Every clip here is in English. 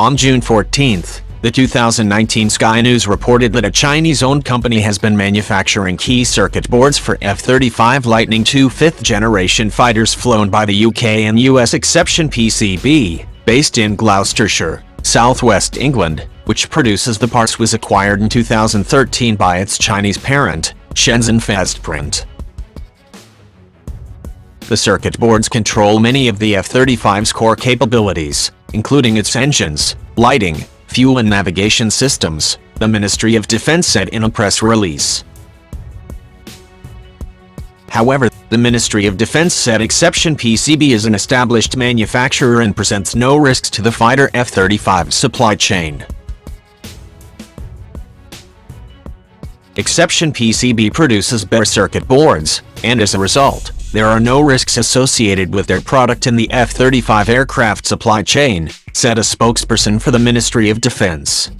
On June 14, the 2019 Sky News reported that a Chinese-owned company has been manufacturing key circuit boards for F-35 Lightning II fifth-generation fighters flown by the UK and US. Exception PCB, based in Gloucestershire, southwest England, which produces the parts, was acquired in 2013 by its Chinese parent, Shenzhen Fastprint. The circuit boards control many of the F-35's core capabilities, including its engines, lighting, fuel and navigation systems, the Ministry of Defense said in a press release. However, the Ministry of Defense said Exception PCB is an established manufacturer and presents no risks to the fighter F-35 supply chain. Exception PCB produces bare circuit boards, and as a result, there are no risks associated with their product in the F-35 aircraft supply chain, said a spokesperson for the Ministry of Defense.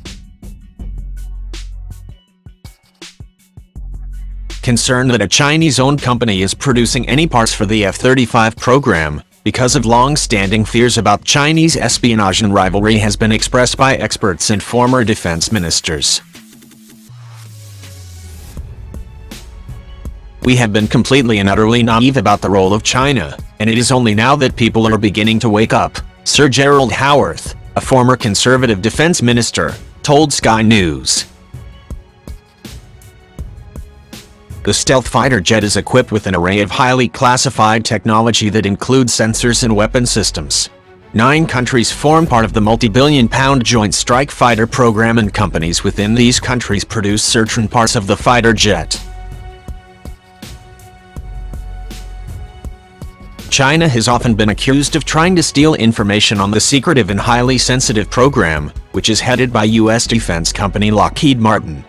Concern that a Chinese-owned company is producing any parts for the F-35 program, because of long-standing fears about Chinese espionage and rivalry, has been expressed by experts and former defense ministers. We have been completely and utterly naive about the role of China, and it is only now that people are beginning to wake up, Sir Gerald Howarth, a former Conservative defense minister, told Sky News. The stealth fighter jet is equipped with an array of highly classified technology that includes sensors and weapon systems. 9 countries form part of the multi-billion-pound Joint Strike Fighter program, and companies within these countries produce certain parts of the fighter jet. China has often been accused of trying to steal information on the secretive and highly sensitive program, which is headed by U.S. defense company Lockheed Martin.